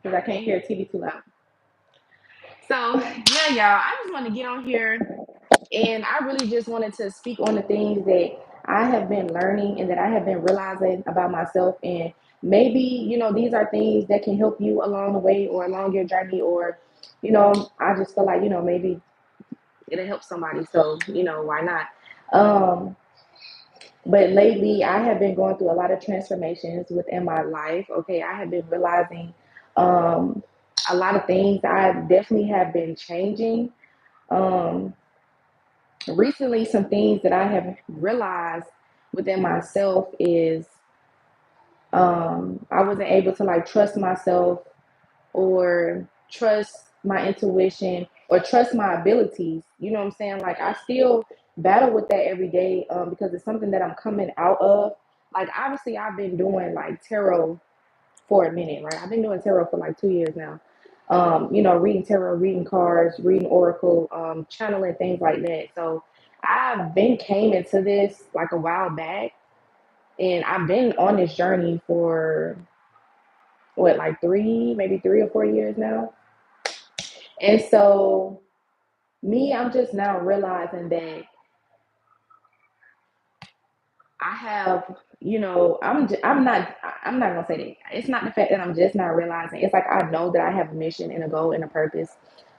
because I can't hear TV too loud. So yeah, y'all, I just want to get on here, and I really just wanted to speak on the things that I have been learning and that I have been realizing about myself. And maybe, these are things that can help you along the way or along your journey. Or, I just feel like, maybe it'll help somebody. So, why not? Um, but lately, I have been going through a lot of transformations within my life. Okay. I have been realizing um, a lot of things. I definitely have been changing. Um, Recently, some things that I have realized within myself is I wasn't able to like trust myself or trust my intuition or trust my abilities. You know what I'm saying? Like I still battle with that every day because it's something that I'm coming out of. Like obviously, I've been doing like tarot for a minute, right? I've been doing tarot for like 2 years now. Reading tarot, reading cards, reading oracle, channeling things like that. So I've been came into this like a while back, and I've been on this journey for what, like maybe 3 or 4 years now. And so I'm just now realizing that I have, I'm not gonna say that. It's not the fact that I'm just not realizing. It's like I know that I have a mission and a goal and a purpose.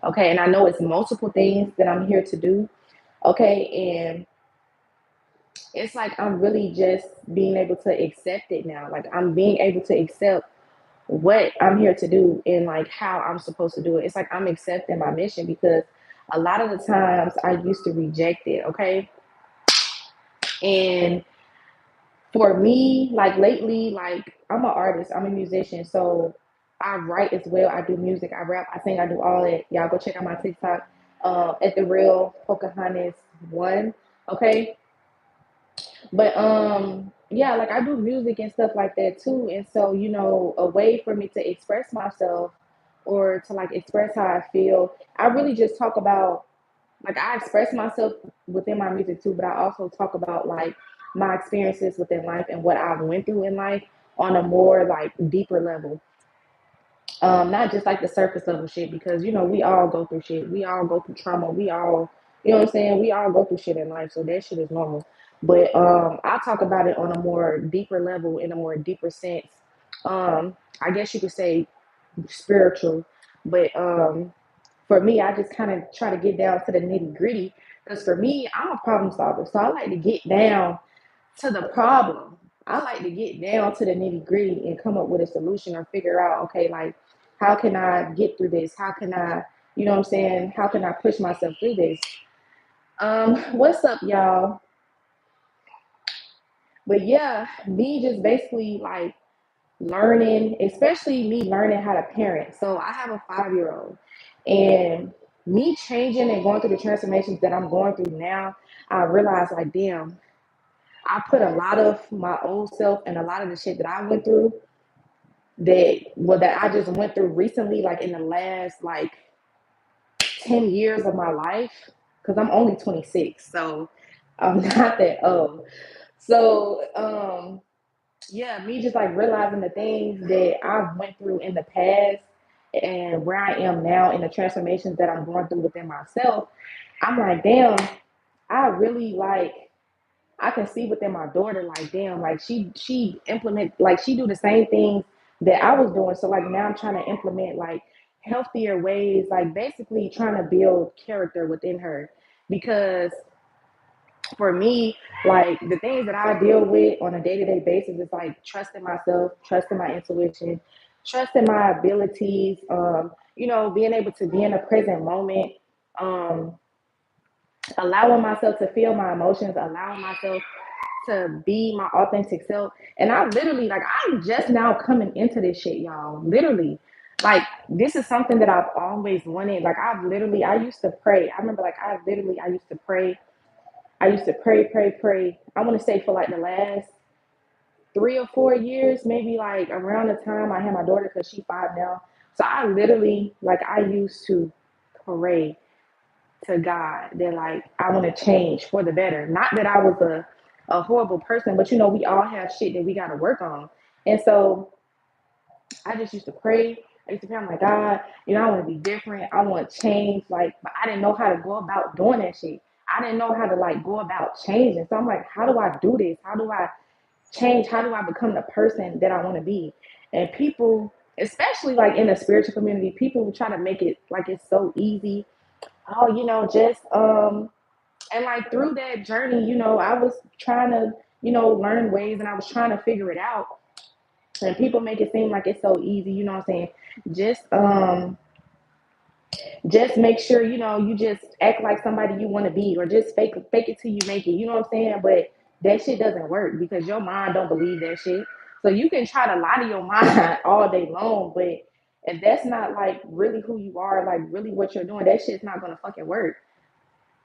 Okay, and I know it's multiple things that I'm here to do. Okay, and it's like I'm really just being able to accept it now. Like I'm being able to accept what I'm here to do and like how I'm supposed to do it. It's like I'm accepting my mission because a lot of the times I used to reject it. Okay, and for me, like lately, like I'm an artist, I'm a musician, so I write as well. I do music, I rap, I sing, I do all that. Y'all go check out my TikTok at the real Pocahontas one. Okay, but yeah, like I do music and stuff like that too. And so, a way for me to express myself or to like express how I feel, I really just talk about like I express myself within my music too, but I also talk about like my experiences within life and what I went through in life on a more like deeper level. Not just like the surface level shit because we all go through shit. We all go through trauma. We all, what I'm saying? We all go through shit in life, so that shit is normal. But I talk about it on a more deeper level, in a more deeper sense. I guess you could say spiritual, but for me, I just kind of try to get down to the nitty gritty because for me, I'm a problem solver, so I like to get down to the problem. I like to get down to the nitty gritty and come up with a solution or figure out, okay, like, how can I get through this? How can I, what I'm saying? How can I push myself through this? What's up, y'all? But yeah, me just basically like learning, especially me learning how to parent. So I have a 5 year old, and me changing and going through the transformations that I'm going through now, I realize like, damn, I put a lot of my old self and a lot of the shit that I went through that I just went through recently, like in the last like 10 years of my life, because I'm only 26, so I'm not that old. So yeah, me just like realizing the things that I've went through in the past and where I am now in the transformations that I'm going through within myself, I'm like, damn, I really like I can see within my daughter, like, damn, like she implement like she do the same things that I was doing. So like now I'm trying to implement like healthier ways, like basically trying to build character within her. Because for me, like the things that I deal with on a day-to-day basis is like trusting myself, trusting my intuition, trusting my abilities, being able to be in a present moment, um, allowing myself to feel my emotions, allowing myself to be my authentic self. And I literally, like, I'm just now coming into this shit, y'all. Literally. Like, this is something that I've always wanted. Like, I used to pray. I remember, like, I used to pray. I used to pray, pray, pray. I want to say for like the last 3 or 4 years, maybe like around the time I had my daughter, because she's 5 now. So I literally, like, I used to pray to God that like I want to change for the better. Not that I was a horrible person, but we all have shit that we got to work on. And so I just used to pray. I used to be, I'm like, God, I want to be different. I want change. Like, but I didn't know how to go about doing that shit. I didn't know how to like go about changing. So I'm like, how do I do this? How do I change? How do I become the person that I want to be? And people, especially like in the spiritual community, people try to make it like it's so easy. Oh, just and like through that journey, I was trying to, learn ways and I was trying to figure it out. And people make it seem like it's so easy, you know what I'm saying? Just just make sure, you just act like somebody you want to be or just fake it till you make it, you know what I'm saying? But that shit doesn't work because your mind don't believe that shit. So you can try to lie to your mind all day long, but if that's not like really who you are, like really what you're doing, that shit's not gonna fucking work.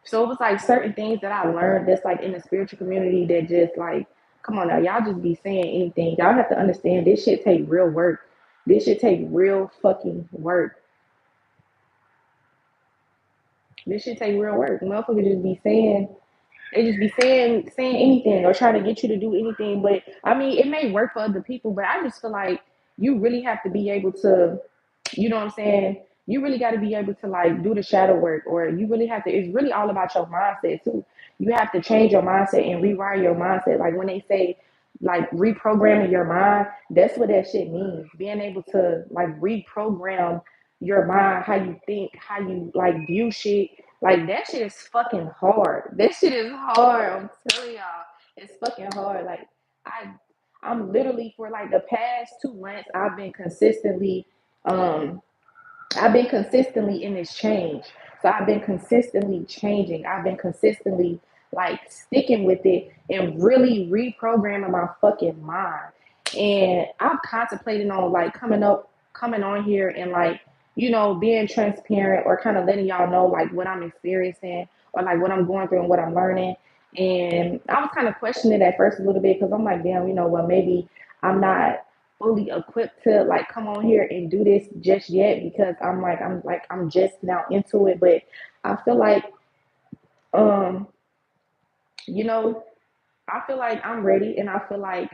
So it was like certain things that I learned that's like in the spiritual community that just like, come on now, y'all just be saying anything. Y'all have to understand this shit take real work. This shit take real fucking work. This shit take real work. Motherfuckers just be saying they just be saying anything or trying to get you to do anything. But I mean, it may work for other people, but I just feel like you really have to be able to, you know what I'm saying? You really got to be able to like do the shadow work, or you really have to. It's really all about your mindset too. You have to change your mindset and rewire your mindset. Like when they say like reprogramming your mind, that's what that shit means. Being able to like reprogram your mind, how you think, how you like view shit, like that shit is fucking hard. That shit is hard. I'm telling y'all, it's fucking hard. Like I, I'm literally for like the past 2 months, um, I've been consistently in this change. So I've been consistently changing. I've been consistently like sticking with it and really reprogramming my fucking mind. And I'm contemplating on like coming on here and like, being transparent or kind of letting y'all know like what I'm experiencing or like what I'm going through and what I'm learning. And I was kind of questioning it at first a little bit because I'm like, damn, well, maybe I'm not fully equipped to like come on here and do this just yet because I'm just now into it. But I feel like um you know I feel like I'm ready, and I feel like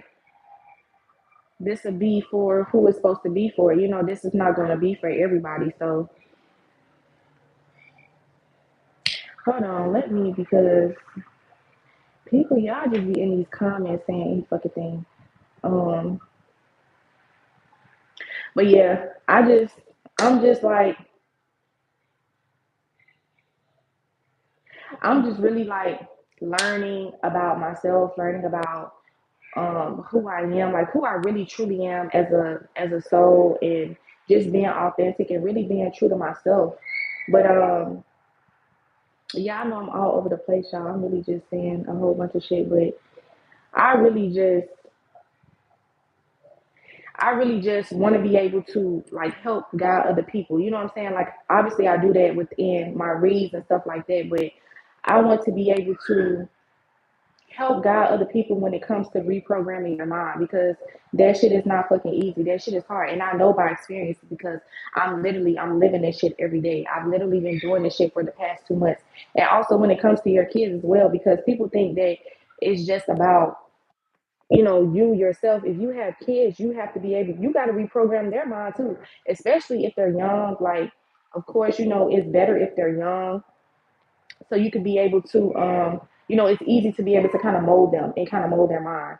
this will be for who it's supposed to be for. This is not going to be for everybody. So hold on, let me, because people, y'all just be in these comments saying any fucking thing. um but yeah, I'm just like, I'm just really like learning about myself, learning about who I am, like who I really truly am as a soul, and just being authentic and really being true to myself. But yeah, I know I'm all over the place, y'all. I'm really just saying a whole bunch of shit, but I really just I really just want to be able to like help guide other people. You know what I'm saying? Like obviously I do that within my reads and stuff like that, but I want to be able to help guide other people when it comes to reprogramming your mind, because that shit is not fucking easy. That shit is hard. And I know by experience because I'm living this shit every day. I've literally been doing this shit for the past 2 months. And also when it comes to your kids as well, because people think that it's just about, you yourself. If you have kids, you have to be able, you got to reprogram their mind too, especially if they're young. Like, of course, it's better if they're young, so you could be able to it's easy to be able to kind of mold them and kind of mold their mind.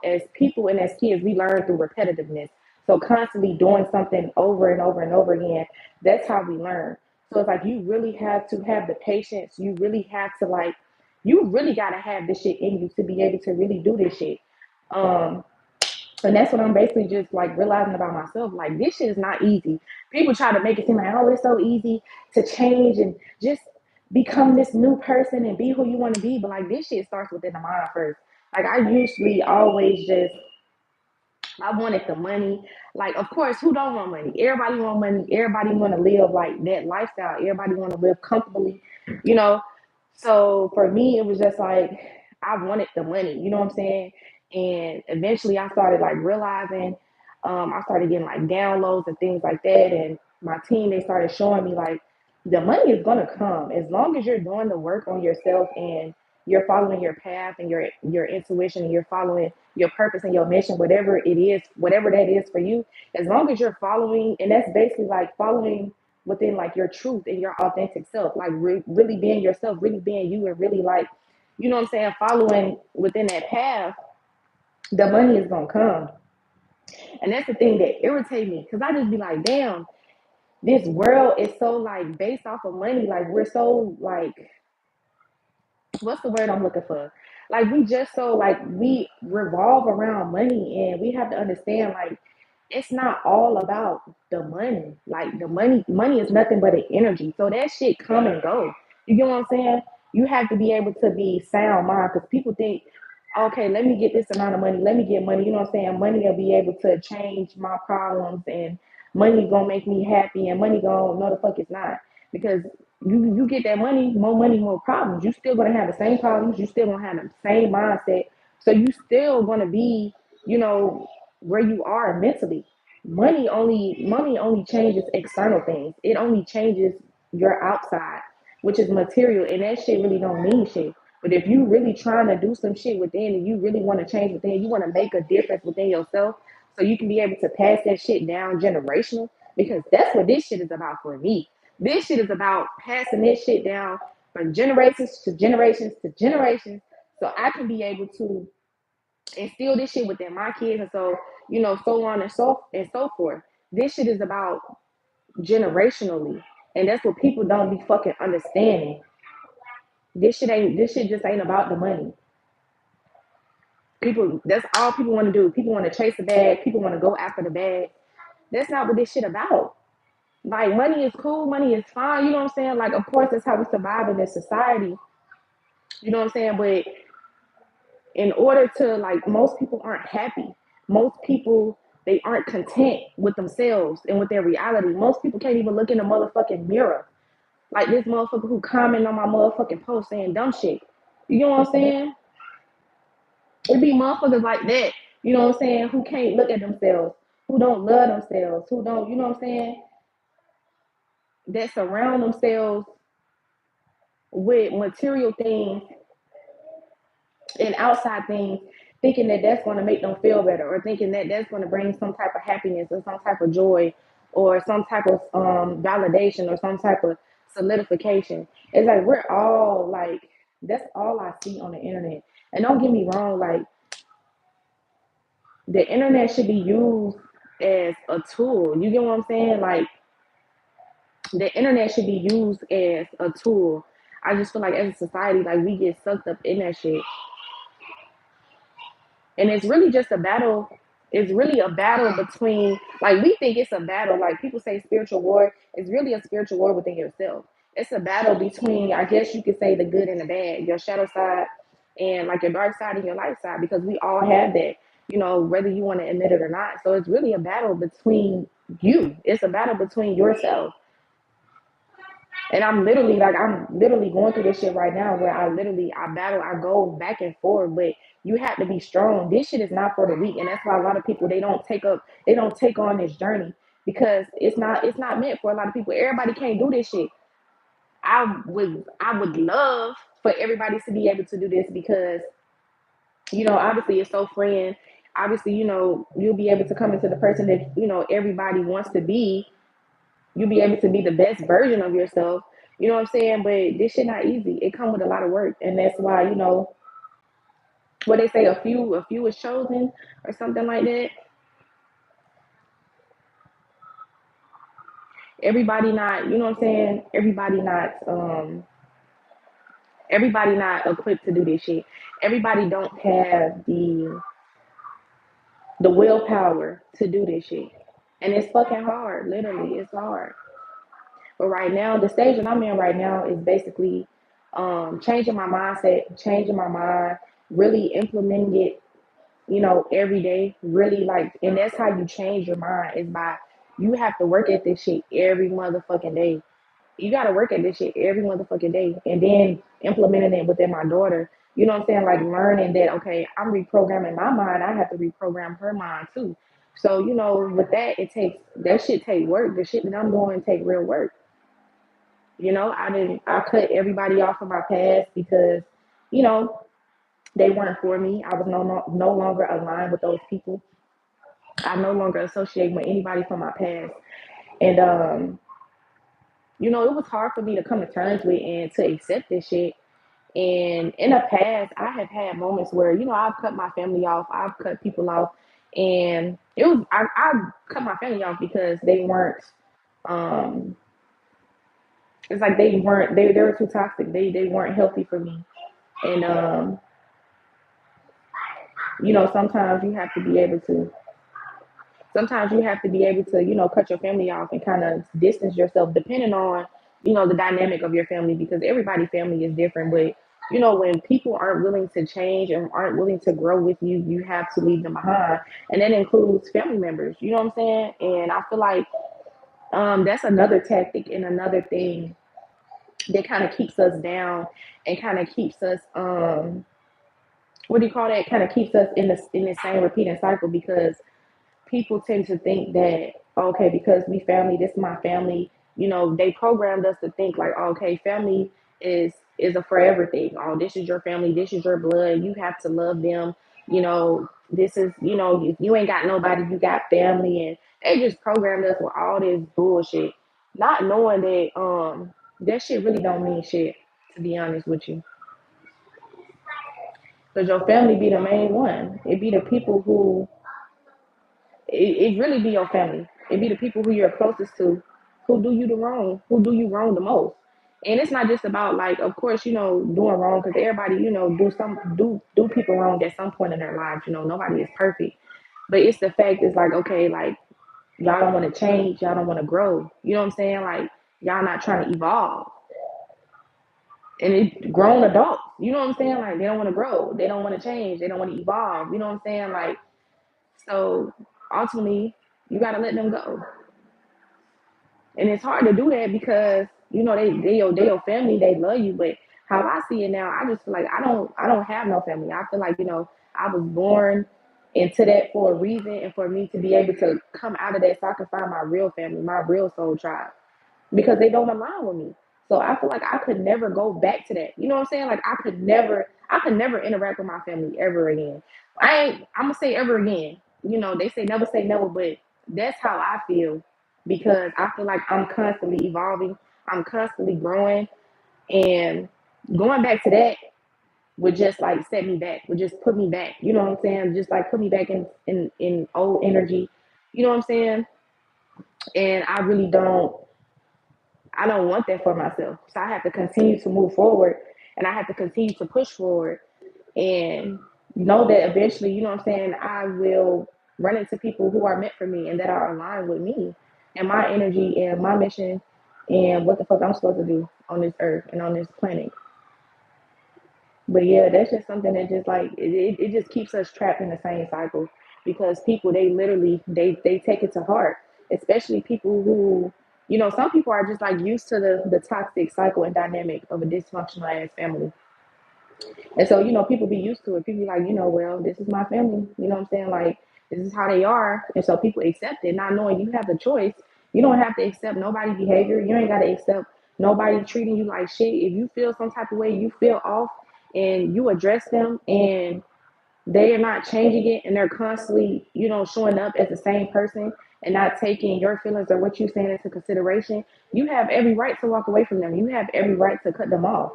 As people and as kids, we learn through repetitiveness. So constantly doing something over and over and over again, that's how we learn. So it's like you really have to have the patience. You really have to like, you really got to have this shit in you to be able to really do this shit. um and that's what I'm basically just like realizing about myself. Like this shit is not easy. People try to make it seem like, oh, it's so easy to change and just become this new person and be who you want to be. But like this shit starts within the mind first. Like I usually always just, I wanted the money. Like, of course, who don't want money? Everybody want money. Everybody want to live like that lifestyle. Everybody want to live comfortably, you know. So for me, it was just like I wanted the money. You know what I'm saying? And eventually, I started like realizing. I started getting like downloads and things like that. And my team, they started showing me like the money is gonna come as long as you're doing the work on yourself and you're following your path and your intuition, and you're following your purpose and your mission, whatever it is, whatever that is for you, as long as you're following, and that's basically like following within like your truth and your authentic self, like really being yourself, really being you, and really like, you know what I'm saying, following within that path, the money is gonna come. And that's the thing that irritates me, because I just be like, damn, this world is so like based off of money. Like we're so like, what's the word I'm looking for? Like we just so like we revolve around money, and we have to understand like it's not all about the money. Like the money is nothing but an energy. So that shit come and go. You get what I'm saying? You have to be able to be sound mind, because people think, okay, let me get this amount of money, let me get money. You know what I'm saying? Money will be able to change my problems, and money gonna make me happy, and money gonna, no the fuck it's not. Because you get that money, more problems. You still gonna have the same problems. You still gonna have the same mindset. So you still gonna be, you know, where you are mentally. Money only changes external things. It only changes your outside, which is material, and that shit really don't mean shit. But if you really trying to do some shit within, and you really want to change within, you want to make a difference within yourself, so you can be able to pass that shit down generational. Because that's what this shit is about for me. This shit is about passing this shit down from generations to generations to generations, so I can be able to instill this shit within my kids, and so, you know, so on and so forth. This shit is about generationally, and that's what people don't be fucking understanding. This shit just ain't about the money. People, that's all people want to do. People want to chase the bag. People want to go after the bag. That's not what this shit about. Like money is cool, money is fine. You know what I'm saying? Like of course that's how we survive in this society. You know what I'm saying? But in order to, like, most people aren't happy. Most people, they aren't content with themselves and with their reality. Most people can't even look in the motherfucking mirror. Like this motherfucker who comment on my motherfucking post saying dumb shit. You know what I'm saying? It be motherfuckers like that, you know what I'm saying, who can't look at themselves, who don't love themselves, who don't, you know what I'm saying, that surround themselves with material things and outside things, thinking that that's going to make them feel better, or thinking that that's going to bring some type of happiness or some type of joy or some type of validation or some type of solidification. It's like we're all like, that's all I see on the internet. And don't get me wrong, like the internet should be used as a tool. You get what I'm saying? Like the internet should be used as a tool. I just feel like as a society, like we get sucked up in that shit. And it's really just a battle. It's really a battle between, like, we think it's a battle. Like people say spiritual war. It's really a spiritual war within yourself. It's a battle between, I guess you could say, the good and the bad, your shadow side and like your dark side and your light side, because we all have that, you know, whether you want to admit it or not. So it's really a battle between you. It's a battle between yourself. And I'm literally going through this shit right now, where I battle, I go back and forth, but you have to be strong. This shit is not for the weak. And that's why a lot of people, they don't take on this journey, because it's not meant for a lot of people. Everybody can't do this shit. I would love for everybody to be able to do this, because, you know, obviously it's so freeing. Obviously, you know, you'll be able to come into the person that, you know, everybody wants to be. You'll be able to be the best version of yourself. You know what I'm saying? But this shit not easy. It comes with a lot of work, and that's why, you know, what they say, a few is chosen or something like that. Everybody not, you know what I'm saying? Everybody not equipped to do this shit. Everybody don't have the willpower to do this shit, and it's fucking hard. Literally, it's hard. But right now, the stage that I'm in right now is basically changing my mindset, changing my mind, really implementing it, you know, every day. Really, like, and that's how you change your mind, is by, you have to work at this shit every motherfucking day. You got to work at this shit every motherfucking day, and then implementing it within my daughter. You know what I'm saying? Like learning that, okay, I'm reprogramming my mind. I have to reprogram her mind too. So, you know, with that, that shit take work. The shit that I'm doing take real work. You know, I cut everybody off of my past, because you know, they weren't for me. I was no longer aligned with those people. I no longer associate with anybody from my past. And it was hard for me to come to terms with and to accept this shit. And in the past, I have had moments where, I've cut my family off, I've cut people off, and I cut my family off because they weren't, um, it's like they were too toxic. They weren't healthy for me. And, sometimes you have to be able to cut your family off and kind of distance yourself depending on, the dynamic of your family because everybody's family is different. But, when people aren't willing to change and aren't willing to grow with you, you have to leave them behind. And that includes family members, you know what I'm saying? And I feel like that's another tactic and another thing that kind of keeps us down and kind of keeps us, what do you call that? Kind of keeps us in the same repeating cycle because people tend to think that okay, because we family, this is my family. They programmed us to think like, okay, family is a forever thing. Oh, this is your family, this is your blood. You have to love them. This is if you ain't got nobody, you got family, and they just programmed us with all this bullshit, not knowing that that shit really don't mean shit. To be honest with you, because your family be the main one. It be the people who it really be your family. It be the people who you're closest to, who do you wrong the most. And it's not just about like, of course, doing wrong because everybody, do people wrong at some point in their lives. Nobody is perfect, but it's the fact is like, okay, like y'all don't want to change, y'all don't want to grow. You know what I'm saying? Like y'all not trying to evolve. And it grown adults, you know what I'm saying? Like they don't want to grow, they don't want to change, they don't want to evolve. You know what I'm saying? Like so ultimately, you gotta let them go. And it's hard to do that because they your family, they love you. But how I see it now, I just feel like I don't have no family. I feel like I was born into that for a reason, and for me to be able to come out of that, so I can find my real family, my real soul tribe, because they don't align with me. So I feel like I could never go back to that. You know what I'm saying? Like I could never interact with my family ever again. I'm gonna say ever again. They say never, but that's how I feel because I feel like I'm constantly evolving, I'm constantly growing, and going back to that would just like set me back, would just put me back. You know what I'm saying? Just like put me back in old energy. You know what I'm saying? And I don't want that for myself. So I have to continue to move forward and I have to continue to push forward and know that eventually, you know what I'm saying, I will run into people who are meant for me and that are aligned with me and my energy and my mission and what the fuck I'm supposed to do on this earth and on this planet. But yeah, that's just something that just like it just keeps us trapped in the same cycle because people they literally they take it to heart, especially people who some people are just like used to the toxic cycle and dynamic of a dysfunctional ass family. And so, people be used to it. People be like, well, this is my family. You know what I'm saying? Like, this is how they are. And so people accept it, not knowing you have the choice. You don't have to accept nobody's behavior. You ain't got to accept nobody treating you like shit. If you feel some type of way, you feel off and you address them and they are not changing it and they're constantly, showing up as the same person and not taking your feelings or what you're saying into consideration, you have every right to walk away from them. You have every right to cut them off.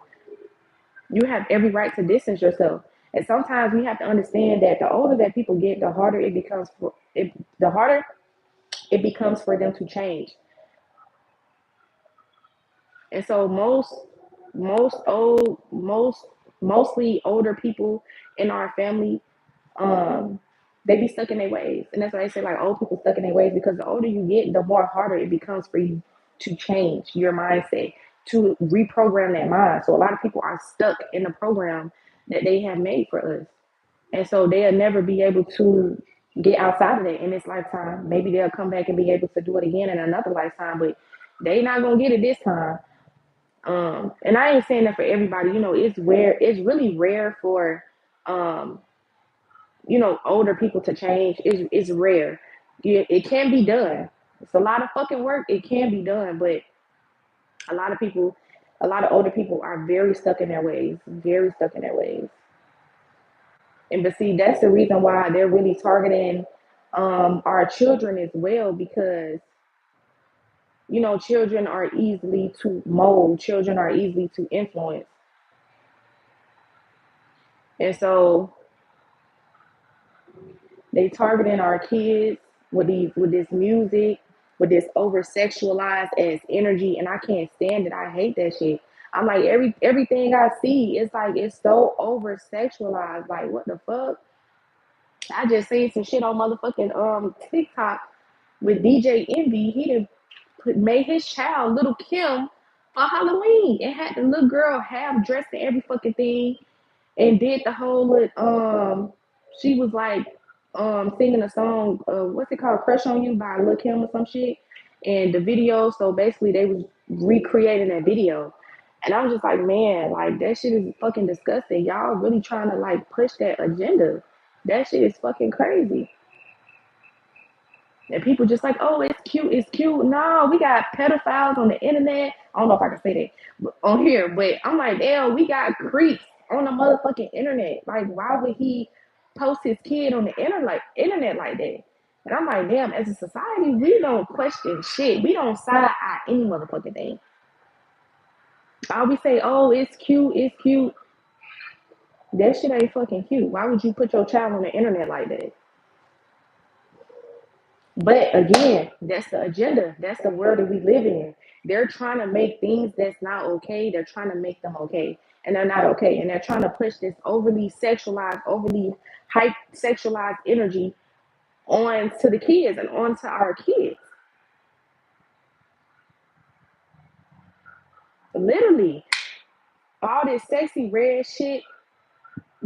You have every right to distance yourself. And sometimes we have to understand that the older that people get, the harder it becomes for them to change. And so most old most mostly older people in our family, um, they be stuck in their ways. And that's why they say like old people stuck in their ways because the older you get, the more harder it becomes for you to change your mindset, to reprogram that mind. So a lot of people are stuck in the program that they have made for us. And so they'll never be able to get outside of that in this lifetime. Maybe they'll come back and be able to do it again in another lifetime, but they not gonna get it this time. And I ain't saying that for everybody. It's really rare for um, older people to change. It's rare. It can be done. It's a lot of fucking work. It can be done, but a lot of people. A lot of older people are very stuck in their ways, very stuck in their ways. And but see, that's the reason why they're really targeting our children as well, because children are easily to mold, children are easily to influence. And so they targeting our kids with this music, with this over sexualized as energy, and I can't stand it. I hate that shit. I'm like everything I see, it's like it's so over sexualized. Like what the fuck? I just seen some shit on motherfucking TikTok with DJ Envy. He done made his child Little Kim for Halloween and had the little girl half dressed in every fucking thing and did the whole she was like singing a song, what's it called, Crush on You by Lil Kim or some shit, and the video, so basically they was recreating that video. And I was just like, man, like that shit is fucking disgusting. Y'all really trying to like push that agenda. That shit is fucking crazy. And people just like, oh, it's cute, it's cute. No, we got pedophiles on the internet. I don't know if I can say that on here, but I'm like, damn, we got creeps on the motherfucking internet. Like, why would he post his kid on the internet like that? And I'm like, damn, as a society, we don't question shit. We don't side eye any motherfucking thing. All we say, oh, it's cute, it's cute. That shit ain't fucking cute. Why would you put your child on the internet like that? But again, that's the agenda. That's the world that we live in. They're trying to make things that's not okay, they're trying to make them okay. And they're not okay. And they're trying to push this overly sexualized, overly hype sexualized energy on to the kids and onto our kids. Literally, all this sexy red shit,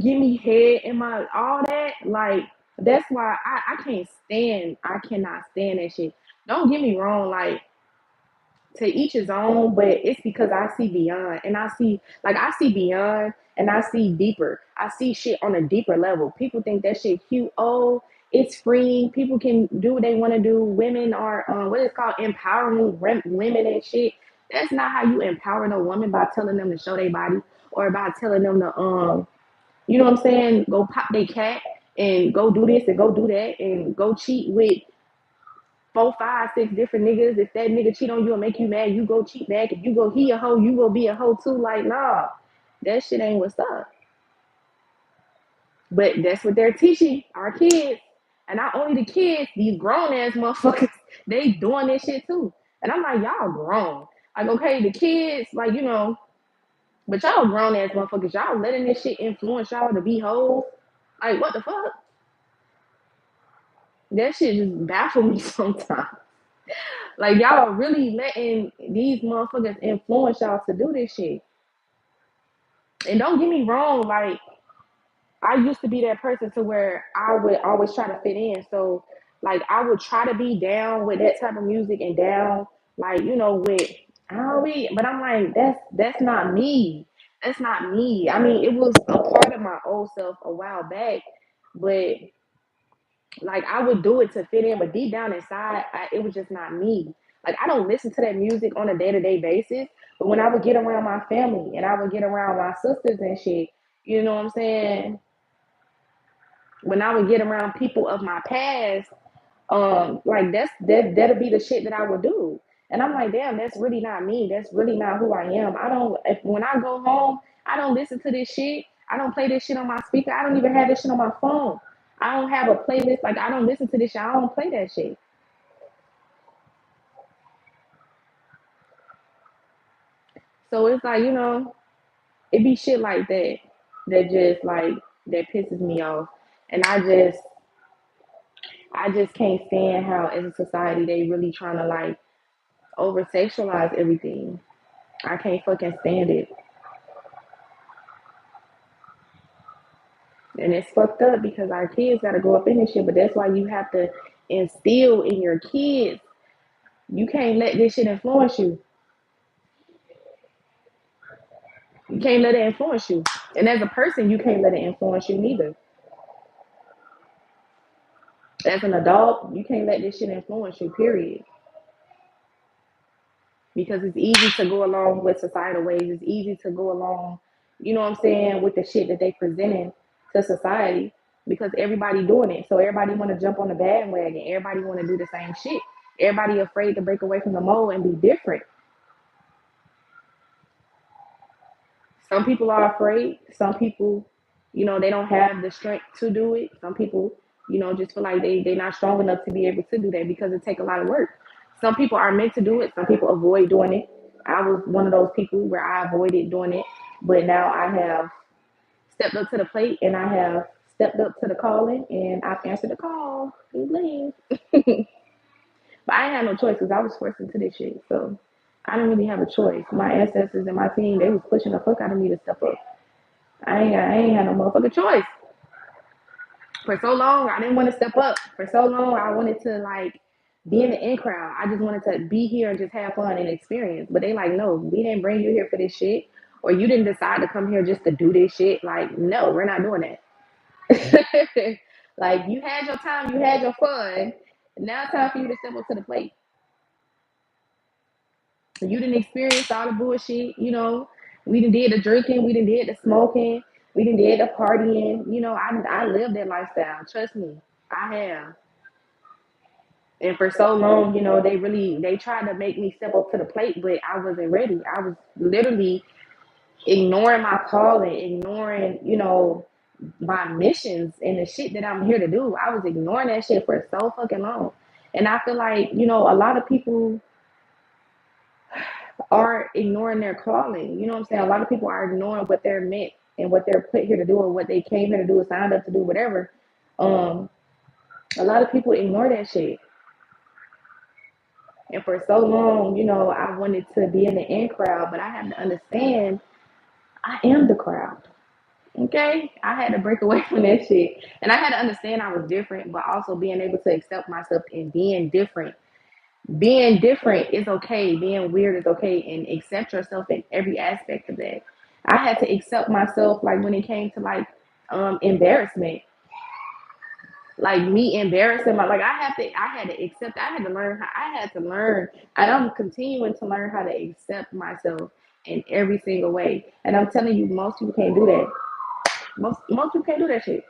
give me head in my all that. Like, that's why I cannot stand that shit. Don't get me wrong, like to each his own, but it's because I see beyond and I see beyond and I see deeper. I see shit on a deeper level. People think that shit cute. Oh, it's free. People can do what they want to do. Women are what is called empowering women and shit. That's not how you empower no woman, by telling them to show their body or by telling them to you know what I'm saying, go pop their cat and go do this and go do that and go cheat with four, five, six different niggas. If that nigga cheat on you and make you mad, you go cheat back. If you go he a hoe, you go be a hoe too. Like, nah, that shit ain't what's up. But that's what they're teaching our kids. And not only the kids, these grown ass motherfuckers, they doing this shit too. And I'm like, y'all grown. Like, okay, the kids, like, but y'all grown ass motherfuckers, y'all letting this shit influence y'all to be hoes. Like, what the fuck? That shit just baffles me sometimes. Like y'all really letting these motherfuckers influence y'all to do this shit. And don't get me wrong, like I used to be that person to where I would always try to fit in. So like I would try to be down with that type of music and down like, with I don't be, but I'm like, that's not me. That's not me. I mean, it was a part of my old self a while back, but like I would do it to fit in, but deep down inside, it was just not me. Like I don't listen to that music on a day-to-day basis, but when I would get around my family and I would get around my sisters and shit, you know what I'm saying? When I would get around people of my past, like that'll be the shit that I would do. And I'm like, damn, that's really not me. That's really not who I am. I don't if when I go home, I don't listen to this shit. I don't play this shit on my speaker. I don't even have this shit on my phone. I don't have a playlist. Like I don't listen to this shit. I don't play that shit. So it's like, it be shit like that that just like that pisses me off. And I just can't stand how as a society they really trying to like over sexualize everything. I can't fucking stand it. And it's fucked up because our kids gotta grow up in this shit, but that's why you have to instill in your kids. You can't let this shit influence you. You can't let it influence you. And as a person, you can't let it influence you neither. As an adult, you can't let this shit influence you, period. because it's easy to go along with societal ways. It's easy to go along, you know what I'm saying, with the shit that they presenting to society because everybody doing it. So everybody want to jump on the bandwagon. Everybody want to do the same shit. Everybody afraid to break away from the mold and be different. Some people are afraid. Some people, they don't have the strength to do it. Some people, just feel like they're not strong enough to be able to do that because it takes a lot of work. Some people are meant to do it. Some people avoid doing it. I was one of those people where I avoided doing it. But now I have stepped up to the plate and I have stepped up to the calling and I've answered the call. Please. But I ain't had no choice because I was forced into this shit. So I didn't really have a choice. My ancestors and my team, they was pushing the fuck out of me to step up. I ain't had no motherfucking choice. For so long, I didn't want to step up. For so long, I wanted to like be in the in crowd. I just wanted to be here and just have fun and experience. But they like, no, we didn't bring you here for this shit, or you didn't decide to come here just to do this shit. Like, no, we're not doing that. Like, you had your time, you had your fun. Now it's time for you to step up to the plate. You didn't experience all the bullshit. We done did the drinking, we done did the smoking, we done did the partying. I lived that lifestyle. Trust me, I have. And for so long, they tried to make me step up to the plate, but I wasn't ready. I was literally ignoring my calling, ignoring, my missions and the shit that I'm here to do. I was ignoring that shit for so fucking long. And I feel like, a lot of people are ignoring their calling. You know what I'm saying? A lot of people are ignoring what they're meant and what they're put here to do or what they came here to do or signed up to do, whatever. Um, a lot of people ignore that shit. And for so long, I wanted to be in the in crowd, but I had to understand I am the crowd. Okay? I had to break away from that shit. And I had to understand I was different, but also being able to accept myself and being different. Being different is okay. Being weird is okay. And accept yourself in every aspect of that. I had to accept myself like when it came to like embarrassment. Like me embarrassing I had to accept, I had to learn, and I'm continuing to learn how to accept myself in every single way. And I'm telling you, most people can't do that. Most people can't do that shit.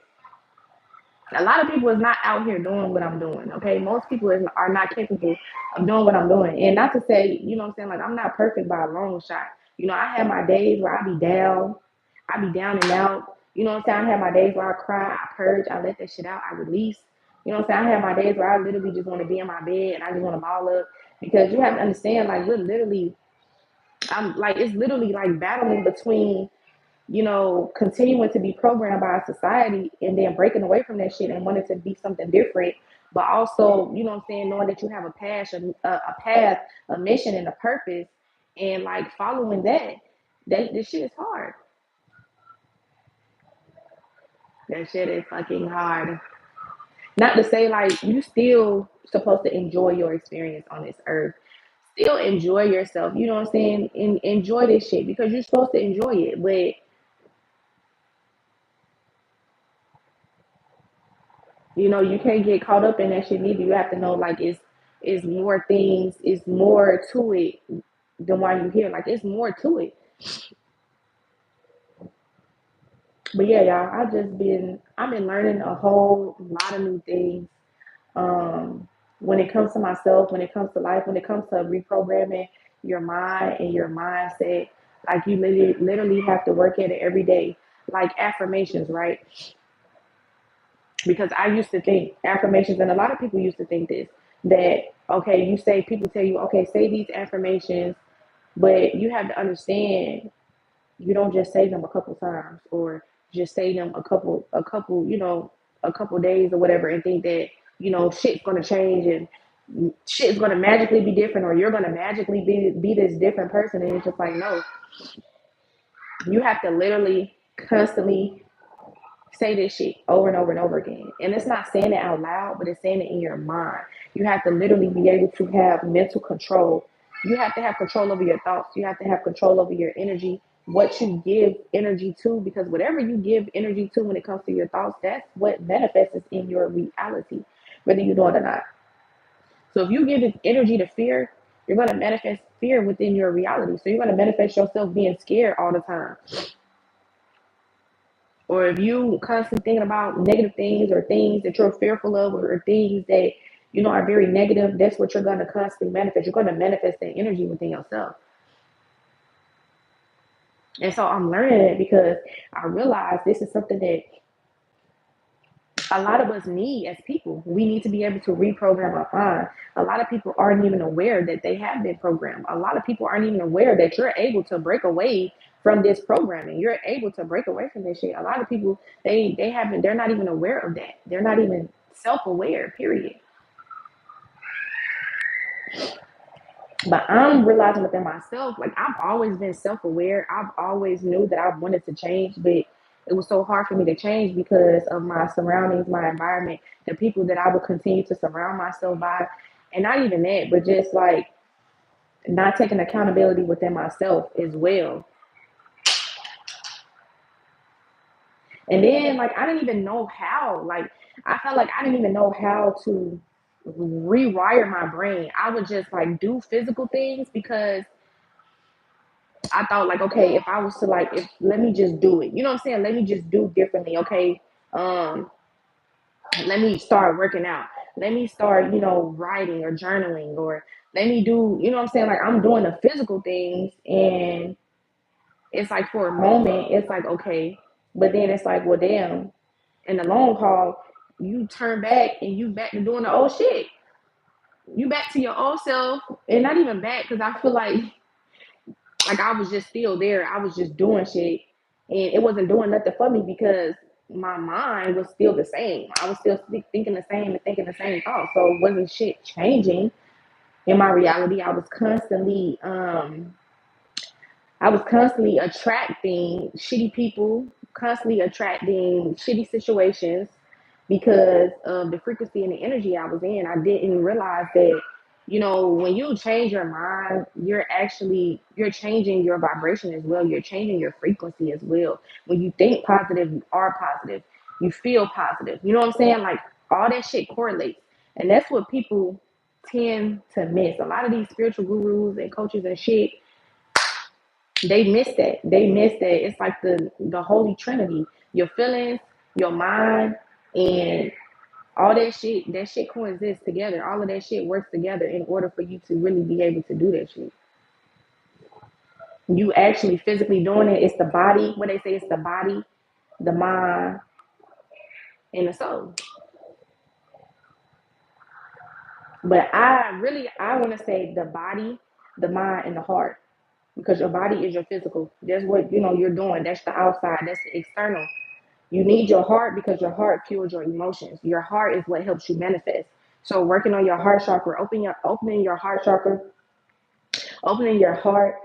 A lot of people is not out here doing what I'm doing. Okay, most people are not capable of doing what I'm doing. And not to say, what I'm saying, like I'm not perfect by a long shot. I have my days where I be down and out. You know what I'm saying? I have my days where I cry, I purge, I let that shit out, I release. You know what I'm saying? I have my days where I literally just want to be in my bed and I just want to ball up because you have to understand, like, literally, I'm like, it's literally like battling between continuing to be programmed by society and then breaking away from that shit and wanting to be something different. But also, you know what I'm saying, knowing that you have a passion, a path, a mission, and a purpose, and like following that this shit is hard. That shit is fucking hard. Not to say like you still supposed to enjoy your experience on this earth. Still enjoy yourself. You know what I'm saying? Enjoy this shit because you're supposed to enjoy it. But you can't get caught up in that shit neither. You have to know like it's more things, it's more to it than why you here. Like it's more to it. But yeah, y'all, I've been learning a whole lot of new things. When it comes to myself, when it comes to life, when it comes to reprogramming your mind and your mindset, like you literally have to work at it every day. Like affirmations, right? Because I used to think affirmations, and a lot of people used to think this, that okay, people tell you, okay, say these affirmations, but you have to understand you don't just say them a couple times or just say them a couple days or whatever and think that shit's gonna change and shit's gonna magically be different or you're gonna magically be this different person. And it's just like, no, you have to literally constantly say this shit over and over and over again. And it's not saying it out loud, but it's saying it in your mind. You have to literally be able to have mental control. You have to have control over your thoughts. You have to have control over your energy, what you give energy to, because whatever you give energy to when it comes to your thoughts, that's what manifests in your reality, whether you know it or not. So if you give it energy to fear, you're going to manifest fear within your reality. So you're going to manifest yourself being scared all the time. Or if you constantly thinking about negative things or things that you're fearful of or things that are very negative, that's what you're going to constantly manifest. You're going to manifest that energy within yourself. And so I'm learning it because I realize this is something that a lot of us need as people. We need to be able to reprogram our mind. A lot of people aren't even aware that they have been programmed. A lot of people aren't even aware that you're able to break away from this programming. You're able to break away from this shit. A lot of people, they're not even aware of that. They're not even self-aware, period. But I'm realizing within myself, like I've always been self-aware. I've always knew that I wanted to change, but it was so hard for me to change because of my surroundings, my environment, the people that I would continue to surround myself by. And not even that, but just like not taking accountability within myself as well. And then like I didn't even know how. Like I felt like I didn't even know how to rewire my brain. I would just like do physical things because I thought like, okay, if I was to like, if let me just do it. You know what I'm saying? Let me just do differently. Okay. Um, let me start working out. Let me start, writing or journaling or let me do, you know what I'm saying? Like I'm doing the physical things and it's like for a moment, it's like, okay. But then it's like, well, damn, in the long haul, you turn back and you back to doing the old shit. You back to your old self and not even back because I feel like I was just still there. I was just doing shit, and it wasn't doing nothing for me because my mind was still the same. I was still thinking the same and thinking the same thoughts. So it wasn't shit changing in my reality. I was constantly attracting shitty people, constantly attracting shitty situations because of the frequency and the energy I was in. I didn't realize that, when you change your mind, you're changing your vibration as well. You're changing your frequency as well. When you think positive, you are positive. You feel positive. You know what I'm saying? Like all that shit correlates. And that's what people tend to miss. A lot of these spiritual gurus and coaches and shit, they miss that. They miss that. It's like the holy trinity. Your feelings, your mind, and all that shit coexists together. All of that shit works together in order for you to really be able to do that shit. You actually physically doing it. It's the body. What they say, it's the body, the mind, and the soul. But I want to say the body, the mind, and the heart, because your body is your physical. That's what you're doing. That's the outside. That's the external. You need your heart because your heart fuels your emotions. Your heart is what helps you manifest. So working on your heart chakra, opening your heart chakra, opening your heart,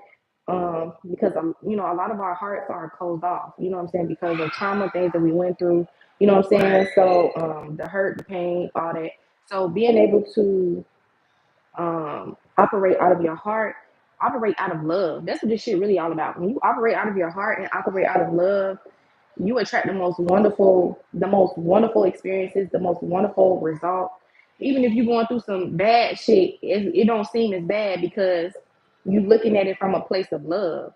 because a lot of our hearts are closed off. You know what I'm saying? Because of trauma, things that we went through. You know what I'm saying? So the hurt, the pain, all that. So being able to operate out of your heart, operate out of love. That's what this shit really all about. When you operate out of your heart and operate out of love, you attract the most wonderful experiences, the most wonderful results. Even if you're going through some bad shit, it don't seem as bad because you looking at it from a place of love.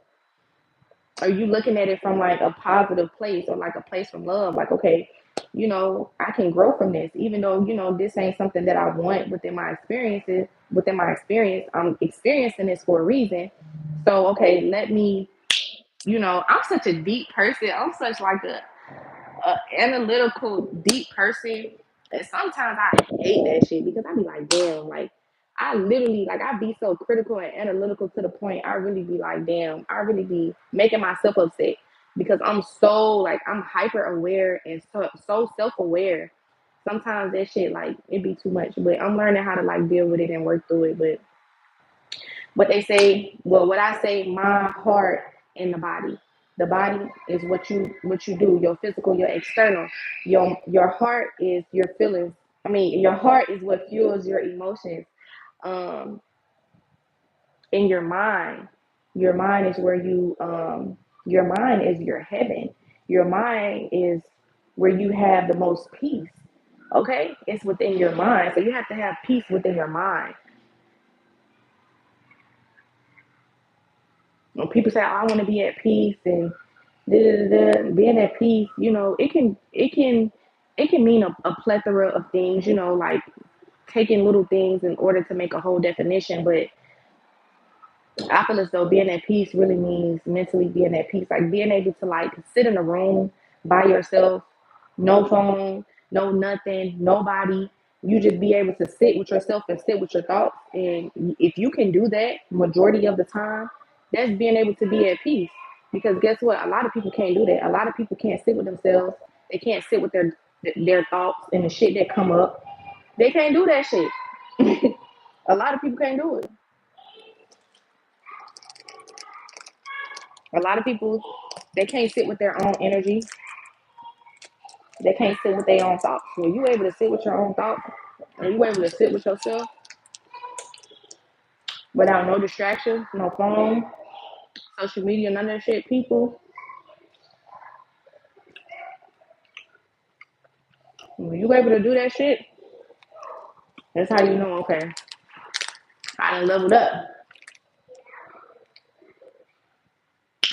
Or you looking at it from like a positive place or like a place from love. Like, okay, I can grow from this, even though, this ain't something that I want within my experience. I'm experiencing this for a reason. So, okay, let me, I'm such a deep person. I'm such like a analytical, deep person. And sometimes I hate that shit because I be like, damn, like I literally like I be so critical and analytical to the point I really be like, damn, I really be making myself upset because I'm so like I'm hyper aware and so self aware. Sometimes that shit like it be too much, but I'm learning how to like deal with it and work through it. But what they say, well, what I say, my heart and the body. The body is what you do, your physical, your external. Your heart is your feelings. I mean, your heart is what fuels your emotions. Um, in your mind. Your mind is where your mind is your heaven. Your mind is where you have the most peace. Okay? It's within your mind. So you have to have peace within your mind. When people say, oh, I want to be at peace and da, da, da, da, being at peace, it can mean a plethora of things, like taking little things in order to make a whole definition. But I feel as though being at peace really means mentally being at peace, like being able to like sit in a room by yourself, no phone, no nothing, nobody. You just be able to sit with yourself and sit with your thoughts. And if you can do that majority of the time, that's being able to be at peace. Because guess what? A lot of people can't do that. A lot of people can't sit with themselves. They can't sit with their thoughts and the shit that come up. They can't do that shit. A lot of people can't do it. A lot of people, they can't sit with their own energy. They can't sit with their own thoughts. When you able to sit with your own thoughts, and you able to sit with yourself without no distractions, no phone, social media, none of that shit, people, when you able to do that shit, that's how you know, okay, I done leveled up.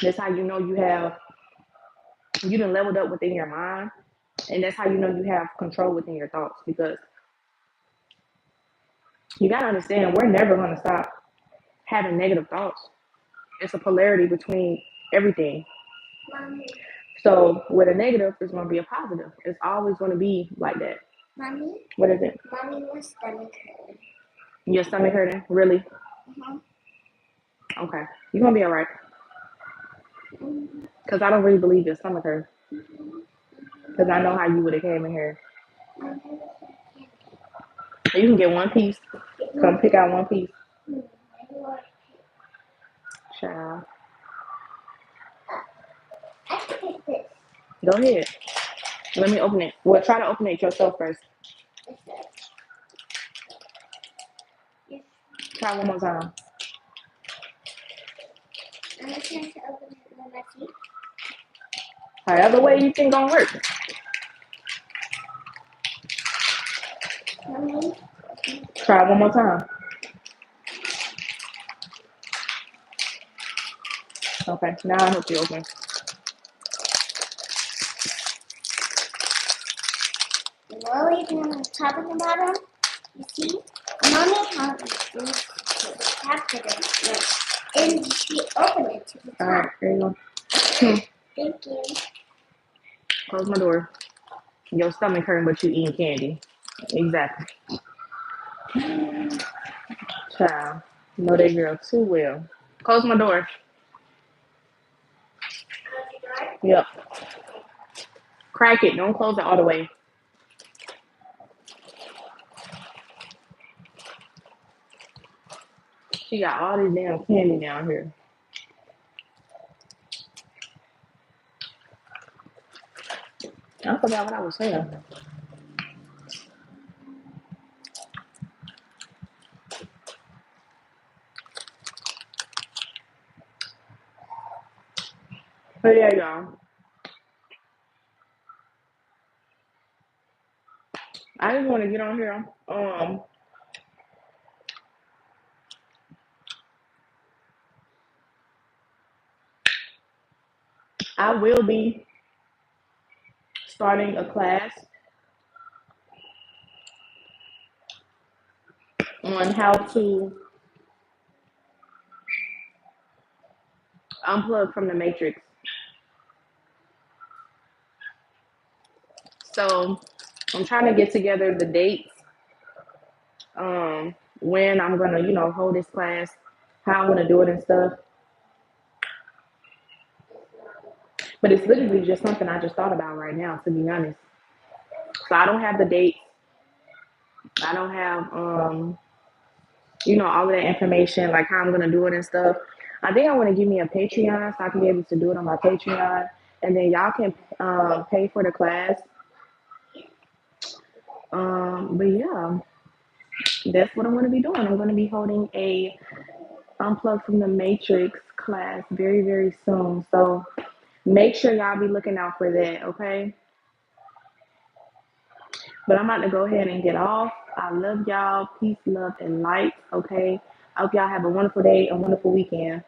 That's how you know you done leveled up within your mind. And that's how you know you have control within your thoughts. Because you gotta understand, we're never gonna stop having negative thoughts. It's a polarity between everything. Mommy. So with a negative, it's going to be a positive. It's always going to be like that. Mommy? What is it? Mommy, my stomach hurting. Your stomach hurting? Really? Okay. You're going to be all right. Because I don't really believe your stomach hurts. Because I know how you would have came in here. You can get one piece. Come pick out one piece. Child. I can pick this. Go ahead. Let me open it. Well, try to open it yourself first. Try one more time. I'm going to try to open it with my teeth. However way you think gonna work. Mommy. Try one more time. Okay, now I hope you open. Really, on the top and the bottom, you see? Mommy has this tap to it, and she opened it to the top. All right, there you go. Thank you. Close my door. Your stomach hurting, but you eating candy. Exactly. Child, know that girl too well. Close my door. Yep. Crack it. Don't close it all the way. She got all this damn candy down here. I forgot what I was saying. But yeah, y'all. I just want to get on here. I will be starting a class on how to unplug from the matrix. So I'm trying to get together the dates, when I'm gonna, hold this class, how I'm gonna do it and stuff. But it's literally just something I just thought about right now, to be honest. So I don't have the dates. I don't have all of that information, like how I'm gonna do it and stuff. I think I want to give me a Patreon so I can be able to do it on my Patreon, and then y'all can pay for the class. But yeah, that's what I'm gonna be doing. I'm gonna be holding a Unplugged from the Matrix class very, very soon. So make sure y'all be looking out for that, okay? But I'm about to go ahead and get off. I love y'all. Peace, love, and light, okay? I hope y'all have a wonderful day, a wonderful weekend.